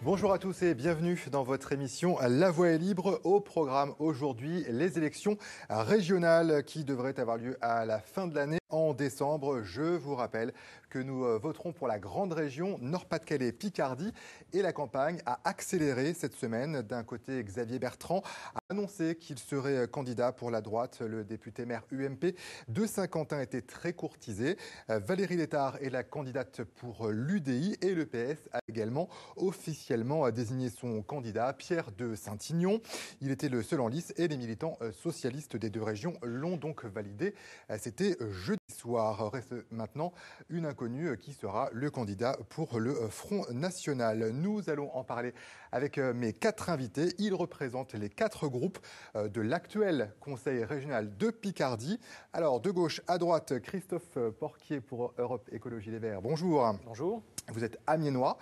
Bonjour à tous et bienvenue dans votre émission La Voix est libre. Au programme aujourd'hui, les élections régionales qui devraient avoir lieu à la fin de l'année en décembre. Je vous rappelle que nous voterons pour la grande région Nord-Pas-de-Calais-Picardie et la campagne a accéléré cette semaine. D'un côté, Xavier Bertrand a annoncé qu'il serait candidat pour la droite. Le député maire UMP de Saint-Quentin était très courtisé. Valérie Létard est la candidate pour l'UDI et le PS a également officiellement désigné son candidat, Pierre de Saint-Ignon. Il était le seul en lice et les militants socialistes des deux régions l'ont donc validé. C'était jeudi soir. Reste maintenant une inconnue qui sera le candidat pour le Front National. Nous allons en parler avec mes quatre invités. Ils représentent les quatre groupes de l'actuel Conseil régional de Picardie. Alors, de gauche à droite, Christophe Porquier pour Europe Écologie Les Verts. Bonjour. Bonjour. Vous êtes amiénois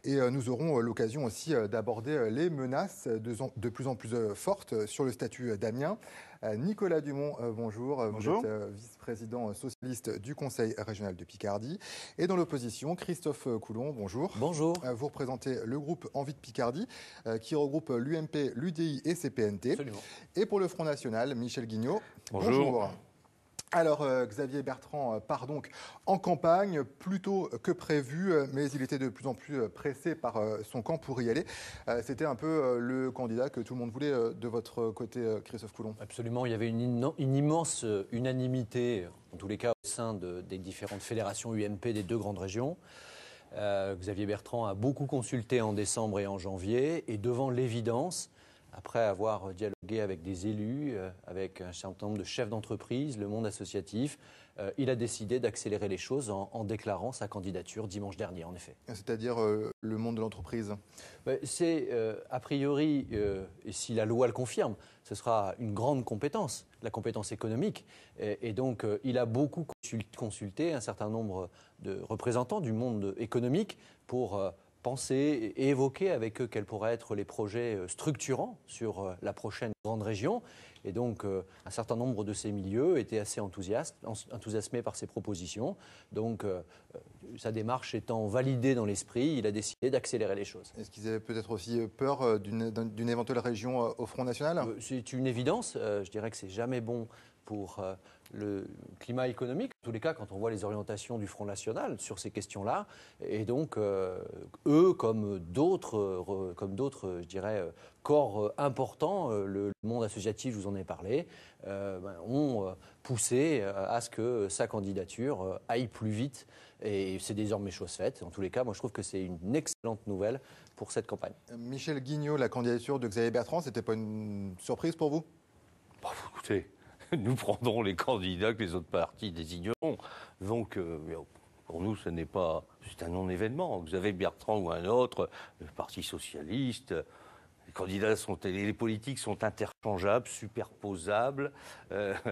et nous aurons l'occasion aussi d'aborder les menaces de plus en plus fortes sur le statut d'Amiens. Nicolas Dumont, bonjour. Bonjour. Vous êtes vice-président socialiste du Conseil régional de Picardie. Et dans l'opposition, Christophe Coulon, bonjour. Bonjour. Vous représentez le groupe Envie de Picardie qui regroupe l'UMP, l'UDI et CPNT. Absolument. Et pour le Front National, Michel Guignot. Bonjour. Alors, Xavier Bertrand part donc en campagne, plus tôt que prévu, mais il était de plus en plus pressé par son camp pour y aller. C'était un peu le candidat que tout le monde voulait de votre côté, Christophe Coulon. Absolument, il y avait une immense unanimité, en tous les cas au sein des différentes fédérations UMP des deux grandes régions. Xavier Bertrand a beaucoup consulté en décembre et en janvier, et devant l'évidence, après avoir dialogué avec des élus, avec un certain nombre de chefs d'entreprise, le monde associatif, il a décidé d'accélérer les choses en déclarant sa candidature dimanche dernier, en effet. C'est-à-dire le monde de l'entreprise. C'est, a priori, et si la loi le confirme, ce sera une grande compétence, la compétence économique. Et donc, il a beaucoup consulté un certain nombre de représentants du monde économique pour penser et évoquer avec eux quels pourraient être les projets structurants sur la prochaine grande région. Et donc, un certain nombre de ces milieux étaient assez enthousiasmés par ces propositions. Donc, sa démarche étant validée dans l'esprit, il a décidé d'accélérer les choses. Est-ce qu'ils avaient peut-être aussi peur d'une éventuelle région au Front National ? C'est une évidence. Je dirais que c'est jamais bon pour le climat économique, en tous les cas quand on voit les orientations du Front National sur ces questions-là. Et donc, eux, comme d'autres, je dirais, corps importants, le monde associatif, je vous en ai parlé, ont poussé à ce que sa candidature aille plus vite. Et c'est désormais chose faite. En tous les cas, moi je trouve que c'est une excellente nouvelle pour cette campagne. Michel Guignot, la candidature de Xavier Bertrand, c'était pas une surprise pour vous ? Bon, écoutez, nous prendrons les candidats que les autres partis désigneront. Donc, pour nous, c'est un non-événement. Xavier Bertrand ou un autre, le Parti socialiste, les candidats les politiques sont interchangeables, superposables,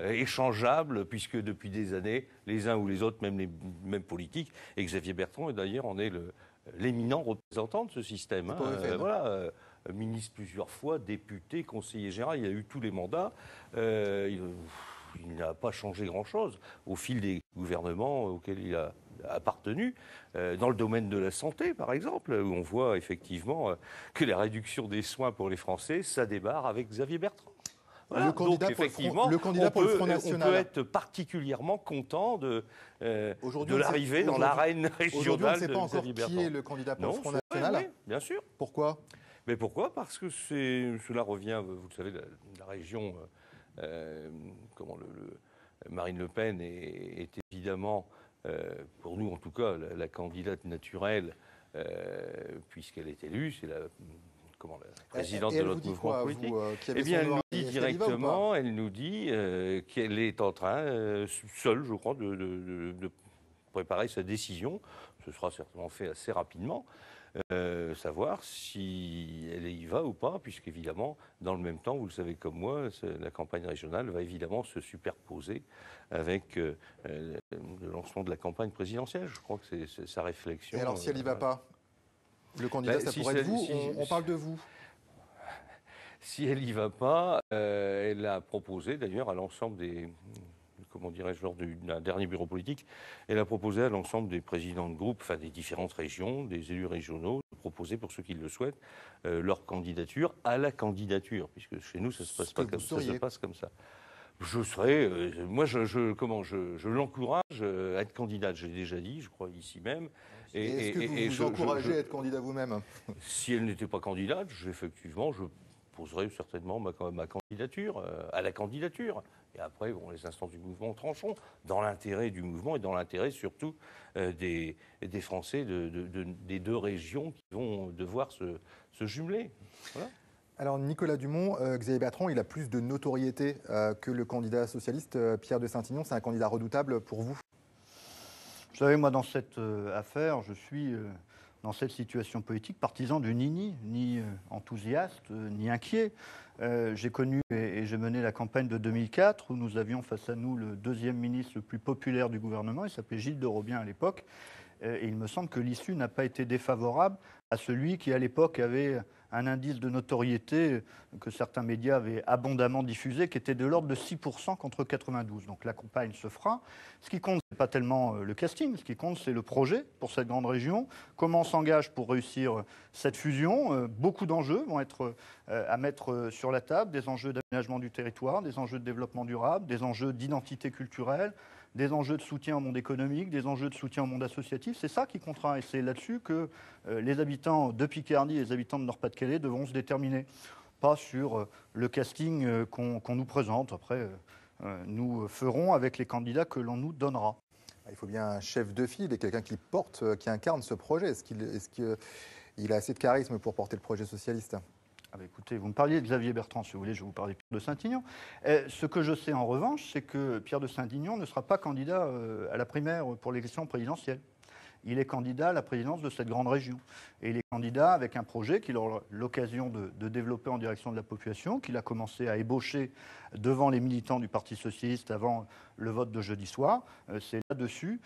échangeables, puisque depuis des années, les uns ou les autres, même les mêmes politiques, et Xavier Bertrand, d'ailleurs, en est l'éminent représentant de ce système. Voilà. Ministre plusieurs fois, député, conseiller général, il a eu tous les mandats. Il n'a pas changé grand-chose au fil des gouvernements auxquels il a appartenu. Dans le domaine de la santé, par exemple, où on voit effectivement que la réduction des soins pour les Français, ça démarre avec Xavier Bertrand. Voilà. Le candidat pour le Front National. On peut être particulièrement content de l'arrivée dans l'arène régionale. Aujourd'hui, on ne sait de pas encore Xavier Bertrand. qui est le candidat pour le Front National. Oui, bien sûr. Pourquoi ? Mais pourquoi ? Parce que cela revient, vous le savez, la région, Marine Le Pen est évidemment, pour nous en tout cas, la candidate naturelle, puisqu'elle est élue, c'est la présidente de notre mouvement politique. Eh bien, elle nous dit directement, elle nous dit qu'elle est en train, seule, je crois, de préparer sa décision. Ce sera certainement fait assez rapidement. Savoir si elle y va ou pas, puisqu'évidemment, dans le même temps, vous le savez comme moi, la campagne régionale va évidemment se superposer avec le lancement de la campagne présidentielle. Je crois que c'est sa réflexion. Et alors, si elle n'y va pas, le candidat, ça pourrait être vous, on parle de vous. Si elle n'y va pas, elle a proposé d'ailleurs à l'ensemble des... comment dirais-je, lors d'un dernier bureau politique, elle a proposé à l'ensemble des présidents de groupe, enfin des différentes régions, des élus régionaux, de proposer, pour ceux qui le souhaitent, leur candidature à la candidature, puisque chez nous, ça se passe pas comme ça, ça se passe comme ça. Je serai, moi, je l'encourage à être candidat. J'ai déjà dit, je crois ici même. Est-ce que vous encouragez à être candidat vous-même? Si elle n'était pas candidate, effectivement, je poserai certainement ma candidature à la candidature. Et après, bon, les instances du mouvement trancheront dans l'intérêt du mouvement et dans l'intérêt surtout des Français des deux régions qui vont devoir se jumeler. Voilà. Alors Nicolas Dumont, Xavier Bertrand, il a plus de notoriété que le candidat socialiste Pierre de Saint-Ignon. C'est un candidat redoutable pour vous? Vous savez, moi, dans cette affaire, je suis dans cette situation politique partisan du ni enthousiaste, ni inquiet. J'ai connu et j'ai mené la campagne de 2004 où nous avions face à nous le deuxième ministre le plus populaire du gouvernement. Il s'appelait Gilles de Robien à l'époque. Et il me semble que l'issue n'a pas été défavorable à celui qui, à l'époque, avait un indice de notoriété que certains médias avaient abondamment diffusé, qui était de l'ordre de 6% contre 92%. Donc la campagne se fera. Ce qui compte, ce n'est pas tellement le casting, ce qui compte, c'est le projet pour cette grande région. Comment on s'engage pour réussir cette fusion? Beaucoup d'enjeux vont être à mettre sur la table, des enjeux d'aménagement du territoire, des enjeux de développement durable, des enjeux d'identité culturelle, des enjeux de soutien au monde économique, des enjeux de soutien au monde associatif. C'est ça qui comptera. Et c'est là-dessus que les habitants de Picardie et les habitants de Nord-Pas-de-Calais devront se déterminer. Pas sur le casting qu'on nous présente. Après, nous ferons avec les candidats que l'on nous donnera. Il faut bien un chef de file et quelqu'un qui porte, qui incarne ce projet. Est-ce qu'il a assez de charisme pour porter le projet socialiste? Écoutez, vous me parliez de Xavier Bertrand, si vous voulez, je vais vous parler de Pierre de Saint-Ignon. Ce que je sais en revanche, c'est que Pierre de Saint-Ignon ne sera pas candidat à la primaire pour l'élection présidentielle. Il est candidat à la présidence de cette grande région. Et il est candidat avec un projet qu'il aura l'occasion de développer en direction de la population, qu'il a commencé à ébaucher devant les militants du Parti socialiste avant le vote de jeudi soir. C'est là-dessus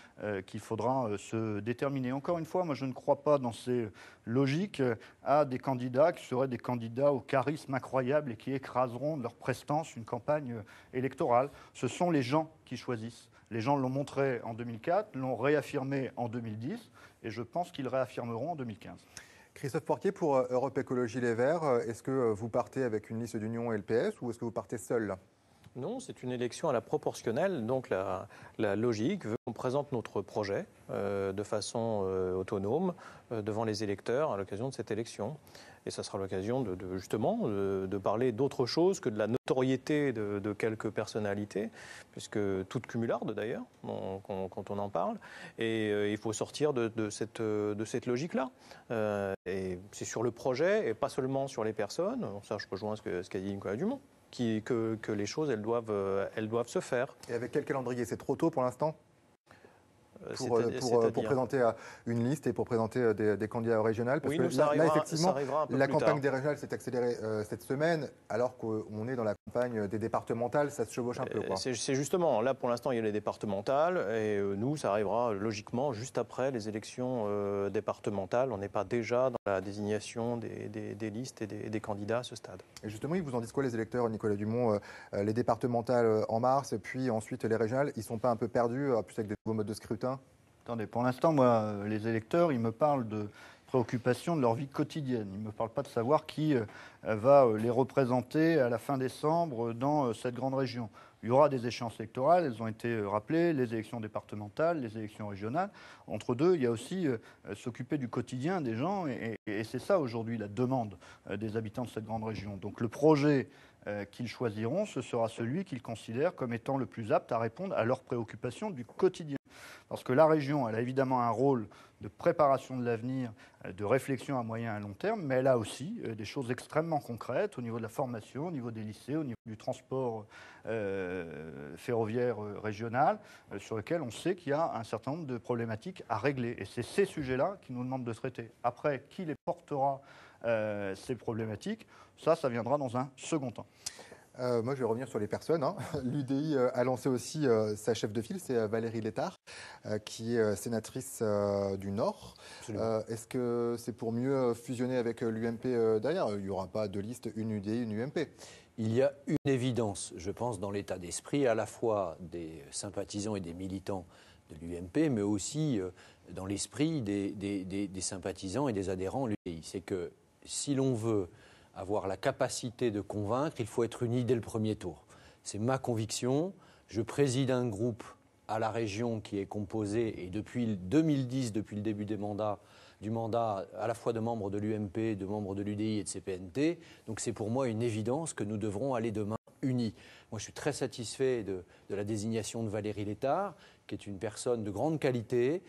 qu'il faudra se déterminer. Encore une fois, moi je ne crois pas dans ces logiques à des candidats qui seraient des candidats au charisme incroyable et qui écraseront de leur prestance une campagne électorale. Ce sont les gens qui choisissent. Les gens l'ont montré en 2004, l'ont réaffirmé en 2010, et je pense qu'ils réaffirmeront en 2015. Christophe Porquier, pour Europe Écologie Les Verts, est-ce que vous partez avec une liste d'union LPS ou est-ce que vous partez seul? Non, c'est une élection à la proportionnelle, donc la logique veut qu'on présente notre projet de façon autonome devant les électeurs à l'occasion de cette élection. Et ça sera l'occasion justement de parler d'autre chose que de la notoriété de quelques personnalités, puisque toutes cumulardes d'ailleurs, quand on en parle. Et il faut sortir de cette logique-là. Et c'est sur le projet et pas seulement sur les personnes. Ça, je rejoins ce qu'a dit Nicolas Dumont, que les choses, elles doivent se faire. Et avec quel calendrier? C'est trop tôt pour l'instant pour présenter une liste et pour présenter des candidats régionaux? Parce que là, effectivement, la campagne des régionales s'est accélérée cette semaine, alors qu'on est dans la campagne des départementales, ça se chevauche un peu. C'est justement, là pour l'instant il y a les départementales, et nous ça arrivera logiquement juste après les élections départementales. On n'est pas déjà dans la désignation des listes et des candidats à ce stade. Et justement, ils vous en disent quoi les électeurs, Nicolas Dumont? Les départementales en mars, et puis ensuite les régionales, ils ne sont pas un peu perdus, plus avec des nouveaux modes de scrutin? Attendez, pour l'instant, moi, les électeurs, ils me parlent de préoccupations de leur vie quotidienne. Ils ne me parlent pas de savoir qui va les représenter à la fin décembre dans cette grande région. Il y aura des échéances électorales, elles ont été rappelées, les élections départementales, les élections régionales. Entre deux, il y a aussi s'occuper du quotidien des gens, et c'est ça aujourd'hui la demande des habitants de cette grande région. Donc le projet qu'ils choisiront, ce sera celui qu'ils considèrent comme étant le plus apte à répondre à leurs préoccupations du quotidien. Parce que la région, elle a évidemment un rôle de préparation de l'avenir, de réflexion à moyen et à long terme, mais elle a aussi des choses extrêmement concrètes au niveau de la formation, au niveau des lycées, au niveau du transport ferroviaire régional, sur lequel on sait qu'il y a un certain nombre de problématiques à régler. Et c'est ces sujets-là qui nous demandent de traiter. Après, qui les portera ces problématiques, ça viendra dans un second temps. Moi, je vais revenir sur les personnes. L'UDI a lancé aussi sa chef de file, c'est Valérie Létard, qui est sénatrice du Nord. Est-ce que c'est pour mieux fusionner avec l'UMP derrière? Il n'y aura pas de liste, une UDI, une UMP. Il y a une évidence, je pense, dans l'état d'esprit, à la fois des sympathisants et des militants l'UMP, mais aussi dans l'esprit des sympathisants et des adhérents de l'UDI. C'est que si l'on veut avoir la capacité de convaincre, il faut être uni dès le premier tour. C'est ma conviction. Je préside un groupe à la région qui est composé, et depuis 2010, depuis le début du mandat, à la fois de membres de l'UMP, de membres de l'UDI et de CPNT. Donc c'est pour moi une évidence que nous devrons aller demain unis. Moi, je suis très satisfait de la désignation de Valérie Létard, qui est une personne de grande qualité,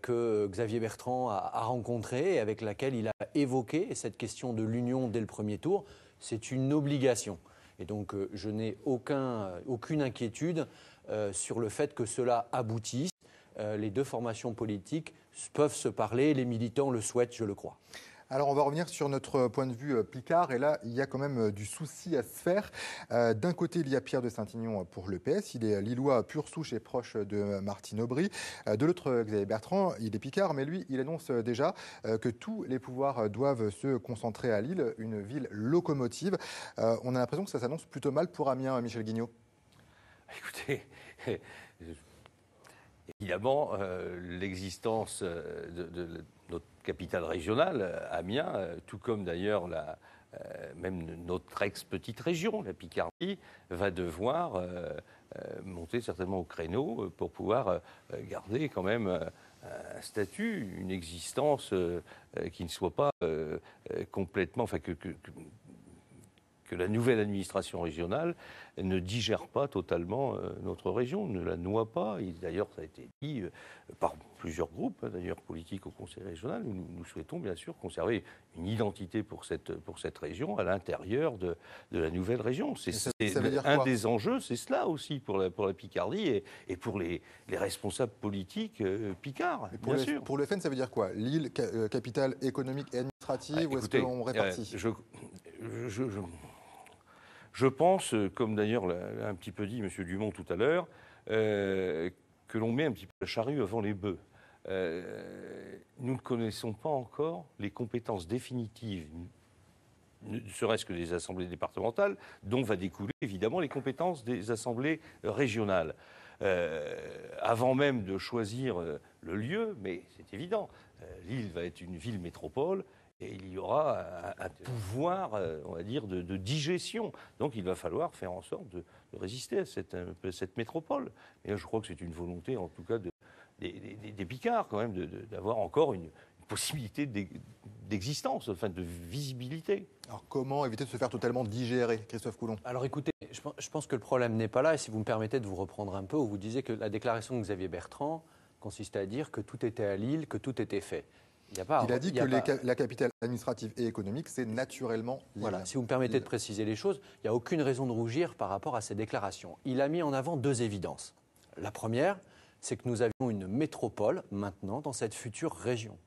que Xavier Bertrand a rencontrée et avec laquelle il a évoqué cette question de l'union dès le premier tour. C'est une obligation. Et donc, je n'ai aucune inquiétude sur le fait que cela aboutisse. Les deux formations politiques peuvent se parler, les militants le souhaitent, je le crois. Alors, on va revenir sur notre point de vue Picard. Et là, il y a quand même du souci à se faire. D'un côté, il y a Pierre de Saint-Aignan pour le PS. Il est lillois pure souche et proche de Martine Aubry. De l'autre, Xavier Bertrand, il est Picard. Mais lui, il annonce déjà que tous les pouvoirs doivent se concentrer à Lille, une ville locomotive. On a l'impression que ça s'annonce plutôt mal pour Amiens, Michel Guignot. Écoutez, évidemment, l'existence de notre capitale régionale, Amiens, tout comme d'ailleurs même notre ex-petite région, la Picardie, va devoir monter certainement au créneau pour pouvoir garder quand même un statut, une existence qui ne soit pas complètement... Enfin, que la nouvelle administration régionale ne digère pas totalement notre région, ne la noie pas. D'ailleurs, ça a été dit par plusieurs groupes, d'ailleurs politiques au Conseil régional. Nous souhaitons bien sûr conserver une identité pour cette région à l'intérieur de la nouvelle région. Ça veut dire un quoi des enjeux, c'est cela aussi pour la Picardie et pour les responsables politiques picards, bien sûr. Pour le FN, ça veut dire quoi? Lille, capitale économique et administrative, ou est-ce qu'on répartit? Je pense, comme d'ailleurs l'a un petit peu dit M. Dumont tout à l'heure, que l'on met un petit peu la charrue avant les bœufs. Nous ne connaissons pas encore les compétences définitives, ne serait-ce que des assemblées départementales, dont va découler évidemment les compétences des assemblées régionales. Avant même de choisir le lieu, mais c'est évident, Lille va être une ville métropole. Et il y aura un pouvoir, on va dire, de digestion. Donc il va falloir faire en sorte de résister à cette métropole. Et je crois que c'est une volonté, en tout cas, des Picards, quand même, d'avoir encore une possibilité d'existence, enfin de visibilité. Alors comment éviter de se faire totalement digérer, Christophe Coulon? Alors écoutez, je pense que le problème n'est pas là. Et si vous me permettez de vous reprendre un peu, où vous disiez que la déclaration de Xavier Bertrand consistait à dire que tout était à Lille, que tout était fait. Il a dit que la capitale administrative et économique, c'est naturellement Lille. Voilà, si vous me permettez de préciser les choses, il n'y a aucune raison de rougir par rapport à ces déclarations. Il a mis en avant deux évidences. La première, c'est que nous avions une métropole maintenant dans cette future région.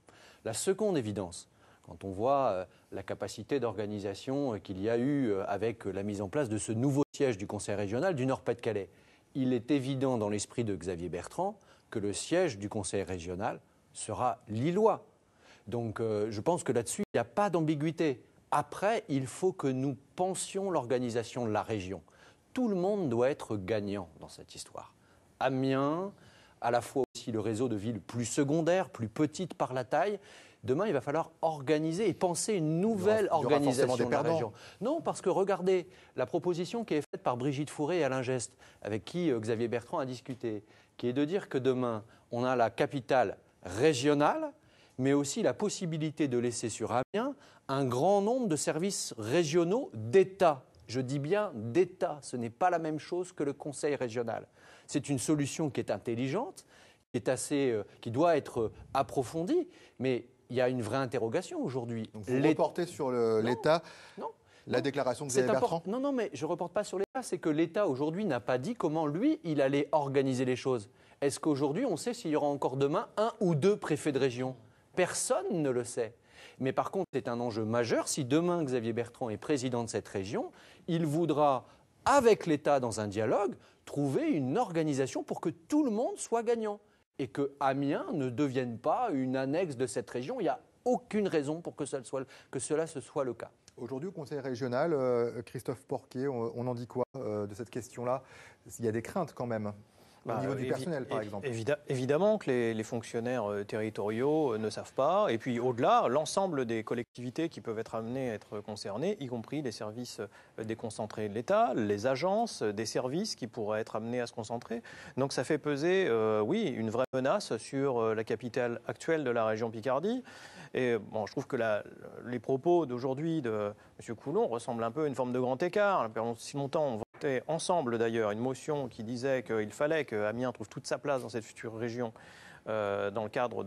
La seconde évidence, quand on voit la capacité d'organisation qu'il y a eu avec la mise en place de ce nouveau siège du Conseil régional du Nord-Pas-de-Calais, il est évident dans l'esprit de Xavier Bertrand que le siège du Conseil régional sera lillois. Donc je pense que là-dessus, il n'y a pas d'ambiguïté. Après, il faut que nous pensions l'organisation de la région. Tout le monde doit être gagnant dans cette histoire. Amiens, à la fois aussi le réseau de villes plus secondaires, plus petites par la taille. Demain, il va falloir organiser et penser une nouvelle organisation de la région. Non, parce que regardez, la proposition qui est faite par Brigitte Fourré et Alain Geste, avec qui Xavier Bertrand a discuté, qui est de dire que demain, on a la capitale régionale, mais aussi la possibilité de laisser sur Amiens un grand nombre de services régionaux d'État. Je dis bien d'État, ce n'est pas la même chose que le Conseil régional. C'est une solution qui est intelligente, qui doit être approfondie, mais il y a une vraie interrogation aujourd'hui. Donc vous reportez sur l'État la déclaration de Xavier Bertrand? Non, mais je ne reporte pas sur l'État, c'est que l'État aujourd'hui n'a pas dit comment lui, il allait organiser les choses. Est-ce qu'aujourd'hui, on sait s'il y aura encore demain un ou deux préfets de région? Personne ne le sait. Mais par contre, c'est un enjeu majeur. Si demain Xavier Bertrand est président de cette région, il voudra, avec l'État dans un dialogue, trouver une organisation pour que tout le monde soit gagnant. Et que Amiens ne devienne pas une annexe de cette région. Il n'y a aucune raison pour que cela soit le cas. Aujourd'hui, au Conseil régional, Christophe Porquier, on en dit quoi de cette question-là? Il y a des craintes quand même. au niveau du personnel, par exemple. Évidemment que les fonctionnaires territoriaux ne savent pas. Et puis au-delà, l'ensemble des collectivités qui peuvent être amenées à être concernées, y compris les services déconcentrés de l'État, les agences, des services qui pourraient être amenés à se concentrer. Donc ça fait peser, oui, une vraie menace sur la capitale actuelle de la région Picardie. Et bon, je trouve que les propos d'aujourd'hui de M. Coulon ressemblent un peu à une forme de grand écart. Pendant si longtemps, on votait ensemble d'ailleurs une motion qui disait qu'il fallait qu'Amiens trouve toute sa place dans cette future région dans le cadre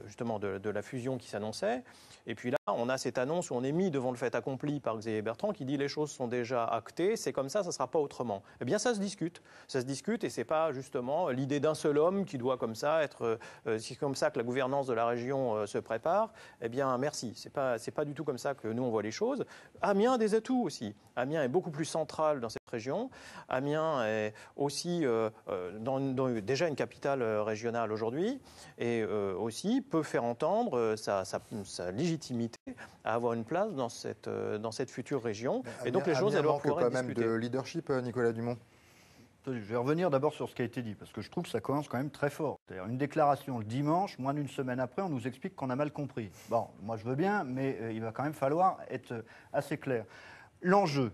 justement de la fusion qui s'annonçait. Et puis là, on a cette annonce où on est mis devant le fait accompli par Xavier Bertrand qui dit les choses sont déjà actées, c'est comme ça ne sera pas autrement. Eh bien, ça se discute. Ça se discute et ce n'est pas justement l'idée d'un seul homme qui doit comme ça être... c'est comme ça que la gouvernance de la région se prépare. Eh bien, merci. C'est pas du tout comme ça que nous, on voit les choses. Amiens a des atouts aussi. Amiens est beaucoup plus central dans cette région. Amiens est aussi déjà une capitale régionale aujourd'hui et aussi peut faire entendre sa légitimité à avoir une place dans cette future région. Et donc les choses, elles doivent pouvoir être discutées. Quand même de leadership, Nicolas Dumont. Je vais revenir d'abord sur ce qui a été dit, parce que je trouve que ça commence quand même très fort. C'est-à-dire une déclaration le dimanche, moins d'une semaine après, on nous explique qu'on a mal compris. Bon, moi je veux bien, mais il va quand même falloir être assez clair. L'enjeu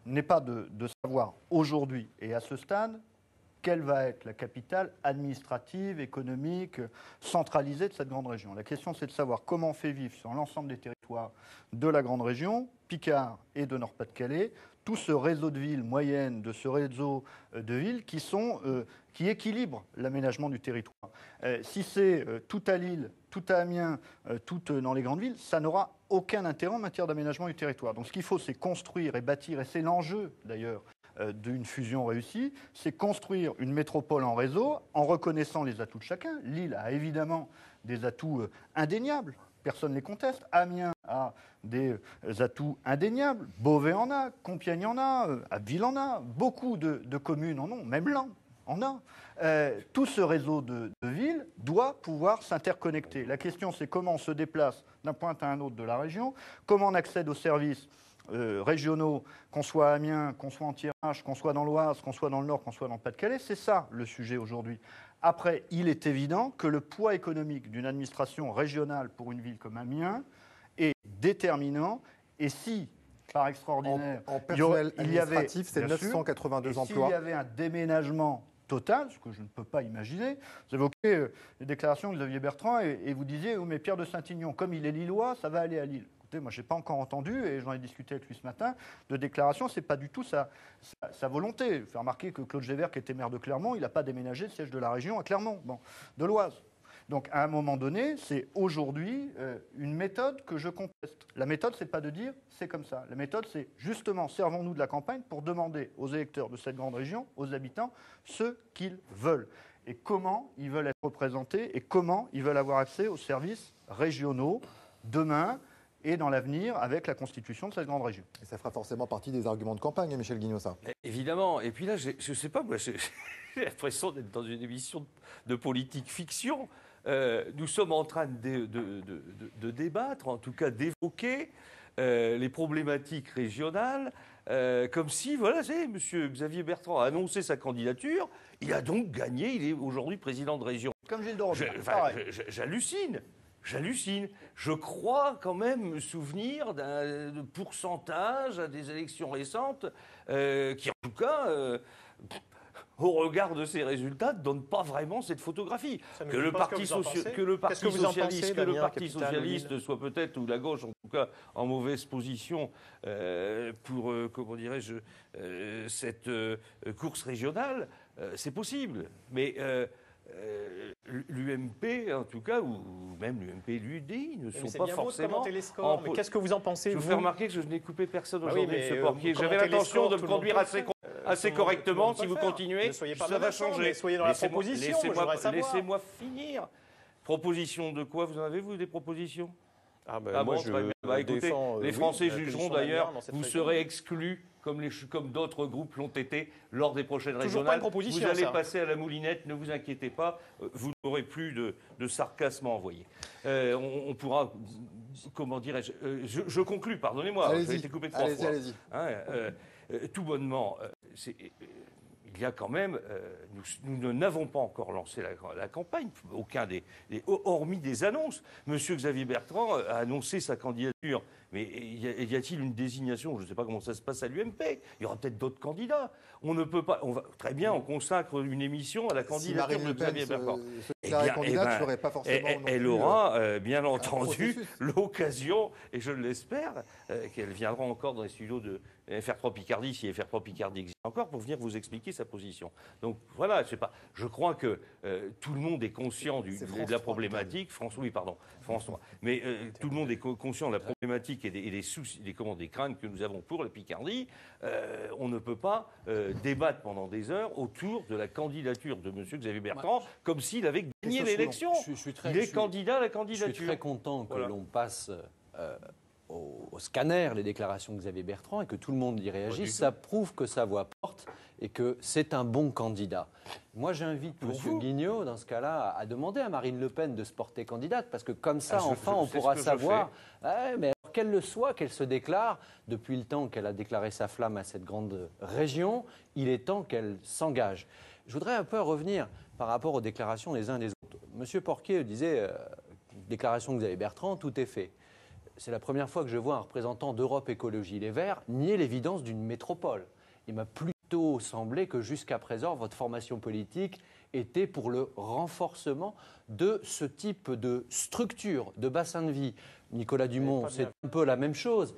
n'est pas de savoir aujourd'hui et à ce stade quelle va être la capitale administrative, économique, centralisée de cette grande région. La question, c'est de savoir comment on fait vivre sur l'ensemble des territoires de la grande région, Picard et de Nord-Pas-de-Calais, tout ce réseau de villes moyennes, de ce réseau de villes qui équilibrent l'aménagement du territoire. Si c'est tout à Lille, tout à Amiens, tout dans les grandes villes, ça n'aura aucun intérêt en matière d'aménagement du territoire. Donc ce qu'il faut, c'est construire et bâtir, et c'est l'enjeu d'ailleurs d'une fusion réussie, c'est construire une métropole en réseau en reconnaissant les atouts de chacun. Lille a évidemment des atouts indéniables, personne ne les conteste. Amiens a des atouts indéniables, Beauvais en a, Compiègne en a, Abbeville en a, beaucoup de communes en ont, même Laon en a. Tout ce réseau de villes doit pouvoir s'interconnecter. La question, c'est comment on se déplace d'un point à un autre de la région, comment on accède aux services régionaux, qu'on soit à Amiens, qu'on soit en Thiérache, qu'on soit dans l'Oise, qu'on soit dans le Nord, qu'on soit dans le Pas-de-Calais. C'est ça le sujet aujourd'hui. Après, il est évident que le poids économique d'une administration régionale pour une ville comme Amiens est déterminant. Et si, par extraordinaire, en personnel administratif, c'est 982 sûr, emplois. S'il y avait un déménagement total, ce que je ne peux pas imaginer, vous évoquez les déclarations de Xavier Bertrand et vous disiez, oh, mais Pierre de Saint-Ignon, comme il est lillois, ça va aller à Lille. Écoutez, moi, je n'ai pas encore entendu, et j'en ai discuté avec lui ce matin, de déclaration, ce n'est pas du tout sa volonté. Faire remarquer que Claude Gévert, qui était maire de Clermont, il n'a pas déménagé le siège de la région à Clermont, de l'Oise. Donc, à un moment donné, c'est aujourd'hui une méthode que je conteste. La méthode, ce n'est pas de dire c'est comme ça. La méthode, c'est justement, servons-nous de la campagne pour demander aux électeurs de cette grande région, aux habitants, ce qu'ils veulent. Et comment ils veulent être représentés et comment ils veulent avoir accès aux services régionaux demain et dans l'avenir avec la constitution de cette grande région. Et ça fera forcément partie des arguments de campagne, Michel Guignot, ça. Évidemment. Et puis là, je ne sais pas, moi, j'ai l'impression d'être dans une émission de politique fiction. Nous sommes en train de débattre, en tout cas d'évoquer les problématiques régionales, comme si, voilà, c'est M. Xavier Bertrand a annoncé sa candidature, il a donc gagné, il est aujourd'hui président de région. Comme Gilles de Robert. J'hallucine. Je crois quand même me souvenir d'un pourcentage à des élections récentes qui, en tout cas, au regard de ces résultats, ne donne pas vraiment cette photographie. Que le Parti socialiste soit peut-être, ou la gauche en tout cas, en mauvaise position pour, comment dirais-je, cette course régionale, c'est possible. Mais l'UMP, en tout cas, ou même l'UMP et l'UDI ne sont pas forcément... Mais qu'est-ce que vous en pensez, Je vous fais remarquer que je n'ai coupé personne aujourd'hui de ce porquier. J'avais commentez les l'intention scores, de me tout le monde conduire peut le assez correctement. Si vous continuez, Ne soyez pas ça va menaçant, changer. mais soyez dans la proposition, je voudrais savoir. Laissez-moi finir. Proposition de quoi? Vous en avez, vous, des propositions? Moi, bon, je très bien. Bah, écoutez, défends, les Français la jugeront position d'ailleurs. d'Amiens dans cette Vous région. serez exclus, comme d'autres groupes l'ont été, lors des prochaines Toujours pas régionales. une proposition, Vous allez ça. passer à la moulinette, ne vous inquiétez pas. Vous n'aurez plus de sarcasme à envoyer. On pourra... Comment dirais-je je conclus, pardonnez-moi. J'ai été coupé 3 fois. Allez-y. Tout bonnement, il il y a quand même, nous n'avons pas encore lancé la campagne, aucun hormis des annonces. Monsieur Xavier Bertrand a annoncé sa candidature, mais y a-t-il une désignation? Je ne sais pas comment ça se passe à l'UMP. Il y aura peut-être d'autres candidats. On ne peut pas. Très bien, on consacre une émission à la candidature de Xavier Bertrand. Elle aura bien entendu l'occasion, et je l'espère, qu'elle viendra encore dans les studios de FR3 Picardie, si FR3 Picardie existe encore, pour venir vous expliquer sa position. Donc voilà, je crois que tout le monde est conscient de la problématique. France 3. Mais tout le monde est conscient de la problématique et des soucis, des craintes que nous avons pour la Picardie. On ne peut pas débattre pendant des heures autour de la candidature de M. Xavier Bertrand comme s'il avait gagné l'élection. Il est candidat à la candidature. Je suis très content que l'on passe au scanner les déclarations de Xavier Bertrand et que tout le monde y réagisse. Ça prouve que sa voix porte et que c'est un bon candidat. Moi, j'invite M. Guignot, dans ce cas-là, à demander à Marine Le Pen de se porter candidate, parce que comme ça, on pourra savoir. Mais alors, qu'elle le soit, qu'elle se déclare, depuis le temps qu'elle a déclaré sa flamme à cette grande région, il est temps qu'elle s'engage. Je voudrais un peu revenir par rapport aux déclarations des uns et des autres. M. Porquier disait, déclaration de Xavier Bertrand, tout est fait. C'est la première fois que je vois un représentant d'Europe Écologie Les Verts nier l'évidence d'une métropole. Il m'a plutôt semblé que jusqu'à présent, votre formation politique était pour le renforcement de ce type de structure, de bassin de vie. Nicolas Dumont, c'est un peu la même chose.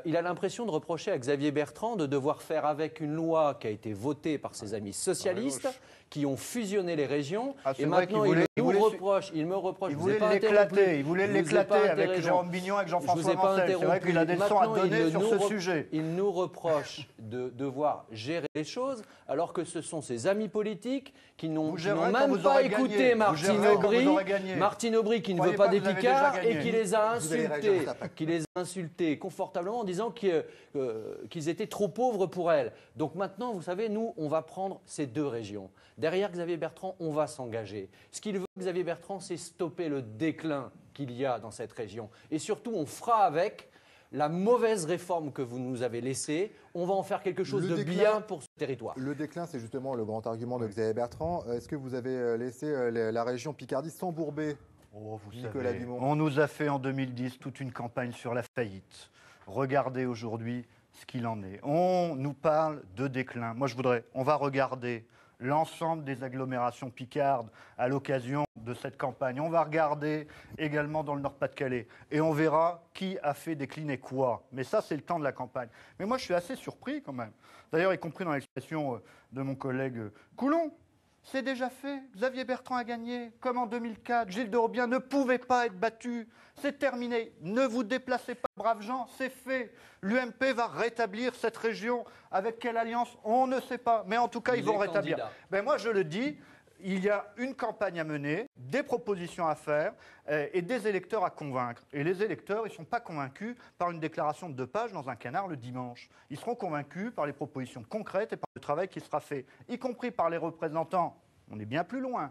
Il a l'impression de reprocher à Xavier Bertrand de devoir faire avec une loi qui a été votée par ses amis socialistes, qui ont fusionné les régions. Et maintenant, il me reproche. Il voulait l'éclater avec Jérôme Bignon, avec Jean-François Mancel. C'est vrai qu'il a des leçons à donner sur ce sujet. Il nous reproche de devoir gérer les choses, alors que ce sont ses amis politiques qui n'ont même pas écouté Martine Aubry, qui ne veut pas des Picards et qui les a insultés confortablement en disant qu'ils étaient trop pauvres pour elle. Donc maintenant, vous savez, nous, on va prendre ces deux régions. Derrière Xavier Bertrand, on va s'engager. Ce qu'il veut, Xavier Bertrand, c'est stopper le déclin qu'il y a dans cette région. Et surtout, on fera avec la mauvaise réforme que vous nous avez laissée. On va en faire quelque chose de bien pour ce territoire. Le déclin, c'est justement le grand argument de Xavier Bertrand. Est-ce que vous avez laissé la région Picardie s'embourber? Nicolas Dumont. On nous a fait en 2010 toute une campagne sur la faillite. Regardez aujourd'hui ce qu'il en est. On nous parle de déclin. Moi, on va regarder l'ensemble des agglomérations picardes à l'occasion de cette campagne. On va regarder également dans le Nord-Pas-de-Calais et on verra qui a fait décliner quoi. Mais ça, c'est le temps de la campagne. Mais moi, je suis assez surpris quand même. D'ailleurs, y compris dans l'expression de mon collègue Coulon. C'est déjà fait. Xavier Bertrand a gagné, comme en 2004. Gilles de Robien ne pouvait pas être battu. C'est terminé. Ne vous déplacez pas, braves gens, c'est fait. L'UMP va rétablir cette région. Avec quelle alliance? On ne sait pas. Mais en tout cas, ils vont rétablir. Ben moi, je le dis, il y a une campagne à mener, des propositions à faire et des électeurs à convaincre. Et les électeurs, ils ne sont pas convaincus par une déclaration de 2 pages dans un canard le dimanche. Ils seront convaincus par les propositions concrètes et par le travail qui sera fait, y compris par les représentants, on est bien plus loin,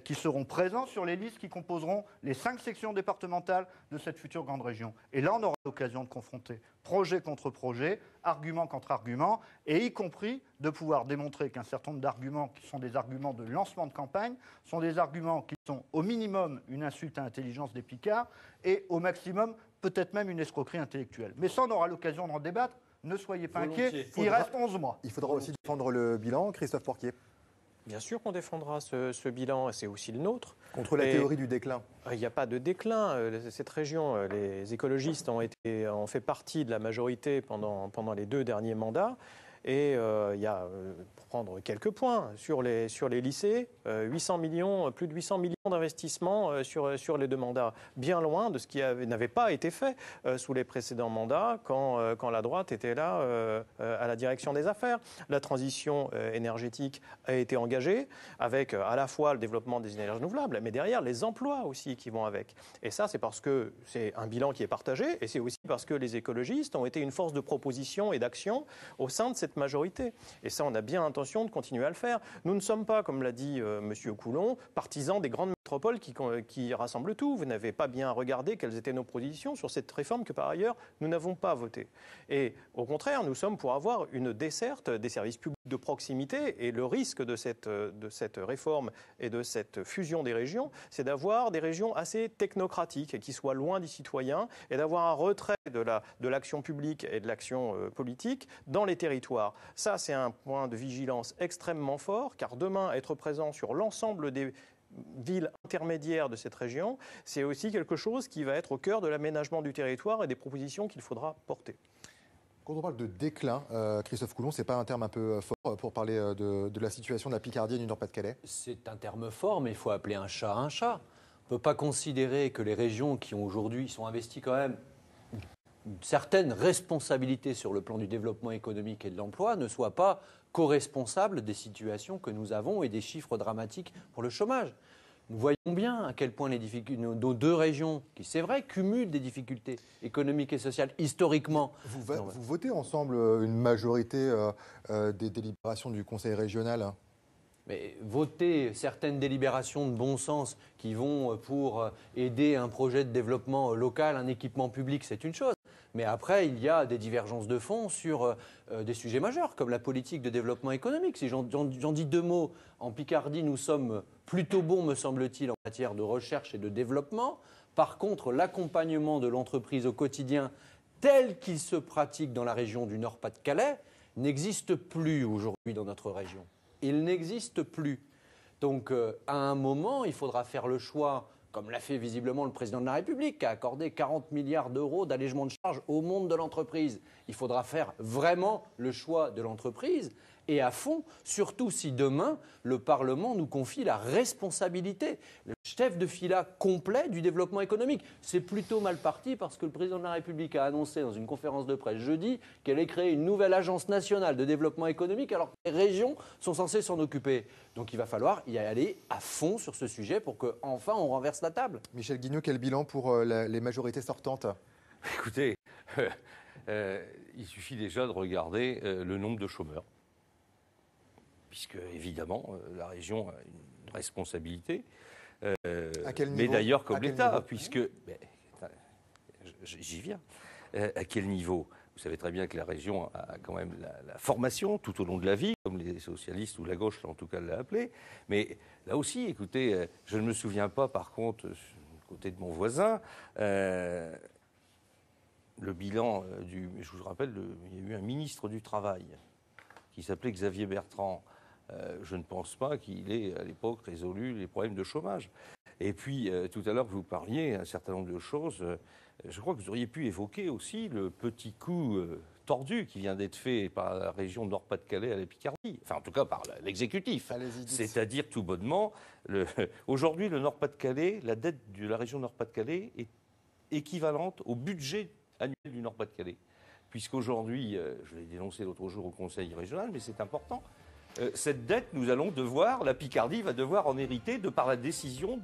qui seront présents sur les listes qui composeront les 5 sections départementales de cette future grande région. Et là, on aura l'occasion de confronter projet contre projet, argument contre argument, et y compris de pouvoir démontrer qu'un certain nombre d'arguments qui sont des arguments de lancement de campagne sont des arguments qui sont au minimum une insulte à l'intelligence des Picards et au maximum peut-être même une escroquerie intellectuelle. Mais ça, on aura l'occasion d'en débattre. Ne soyez pas inquiets, il reste 11 mois. Il faudra aussi défendre le bilan. Christophe Porquier. Bien sûr qu'on défendra ce bilan, et c'est aussi le nôtre. Contre la théorie du déclin. Il n'y a pas de déclin. Cette région, les écologistes ont fait partie de la majorité pendant les 2 derniers mandats. Et il y a, pour prendre quelques points, sur les lycées, 800 millions, plus de 800 millions d'investissements sur les 2 mandats, bien loin de ce qui n'avait pas été fait sous les précédents mandats quand la droite était là à la direction des affaires. La transition énergétique a été engagée avec à la fois le développement des énergies renouvelables, mais derrière les emplois aussi qui vont avec. Et ça, c'est parce que c'est un bilan qui est partagé et c'est aussi parce que les écologistes ont été une force de proposition et d'action au sein de cette majorité. Et ça, on a bien l'intention de continuer à le faire. Nous ne sommes pas, comme l'a dit M. Coulon, partisans des grandes métropoles métropole qui rassemble tout. Vous n'avez pas bien regardé quelles étaient nos positions sur cette réforme que, par ailleurs, nous n'avons pas votée. Et au contraire, nous sommes pour avoir une desserte des services publics de proximité. Et le risque de cette réforme et de cette fusion des régions, c'est d'avoir des régions assez technocratiques et qui soient loin des citoyens et d'avoir un retrait de l'action publique et de l'action politique dans les territoires. Ça, c'est un point de vigilance extrêmement fort, car demain, être présent sur l'ensemble des villes intermédiaires de cette région, c'est aussi quelque chose qui va être au cœur de l'aménagement du territoire et des propositions qu'il faudra porter. Quand on parle de déclin, Christophe Coulon, c'est pas un terme un peu fort pour parler de la situation de la Picardie et du Nord-Pas-de-Calais? C'est un terme fort, mais il faut appeler un chat un chat. On ne peut pas considérer que les régions qui ont aujourd'hui sont investies quand même une certaine responsabilité sur le plan du développement économique et de l'emploi ne soient pas co-responsables des situations que nous avons et des chiffres dramatiques pour le chômage. Nous voyons bien à quel point nos deux régions, qui c'est vrai, cumulent des difficultés économiques et sociales historiquement. Vous votez ensemble une majorité des délibérations du Conseil régional? Mais voter certaines délibérations de bon sens qui vont pour aider un projet de développement local, un équipement public, c'est une chose. Mais après, il y a des divergences de fond sur des sujets majeurs, comme la politique de développement économique. Si j'en dis deux mots, en Picardie, nous sommes plutôt bons, me semble-t-il, en matière de recherche et de développement. Par contre, l'accompagnement de l'entreprise au quotidien, tel qu'il se pratique dans la région du Nord-Pas-de-Calais, n'existe plus aujourd'hui dans notre région. Il n'existe plus. Donc, à un moment, il faudra faire le choix, comme l'a fait visiblement le président de la République, qui a accordé 40 milliards d'euros d'allègement de charges au monde de l'entreprise. Il faudra faire vraiment le choix de l'entreprise et à fond, surtout si demain, le Parlement nous confie la responsabilité, le chef de fila complet du développement économique. C'est plutôt mal parti parce que le président de la République a annoncé dans une conférence de presse jeudi qu'elle allait créer une nouvelle agence nationale de développement économique alors que les régions sont censées s'en occuper. Donc il va falloir y aller à fond sur ce sujet pour qu'enfin on renverse la table. Michel Guignot, quel bilan pour les majorités sortantes? Écoutez, il suffit déjà de regarder le nombre de chômeurs. Puisque, évidemment, la région a une responsabilité. À quel niveau? Mais d'ailleurs, comme l'État, puisque... J'y viens. À quel niveau? Vous savez très bien que la région a quand même la formation tout au long de la vie, comme les socialistes ou la gauche, en tout cas, l'a appelé. Mais là aussi, écoutez, je ne me souviens pas, par contre, du côté de mon voisin, le bilan je vous rappelle, il y a eu un ministre du Travail qui s'appelait Xavier Bertrand. Je ne pense pas qu'il ait, à l'époque, résolu les problèmes de chômage. Et puis, tout à l'heure, vous parliez un certain nombre de choses. Je crois que vous auriez pu évoquer aussi le petit coup tordu qui vient d'être fait par la région Nord-Pas-de-Calais à la Picardie. Enfin, en tout cas, par l'exécutif. C'est-à-dire, tout bonnement, aujourd'hui, le Nord-Pas-de-Calais, la dette de la région Nord-Pas-de-Calais est équivalente au budget annuel du Nord-Pas-de-Calais. Puisqu'aujourd'hui, je l'ai dénoncé l'autre jour au Conseil régional, mais c'est important, cette dette, la Picardie va devoir en hériter de par la décision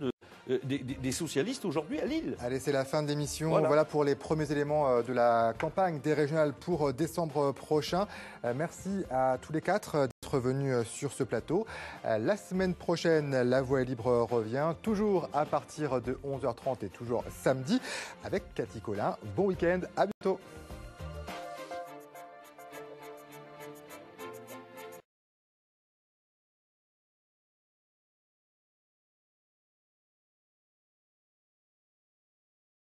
des socialistes aujourd'hui à Lille. Allez, c'est la fin de l'émission. Voilà. Voilà pour les premiers éléments de la campagne des régionales pour décembre prochain. Merci à tous les quatre d'être venus sur ce plateau. La semaine prochaine, La Voix est libre revient, toujours à partir de 11h30 et toujours samedi, avec Cathy Collin. Bon week-end, à bientôt.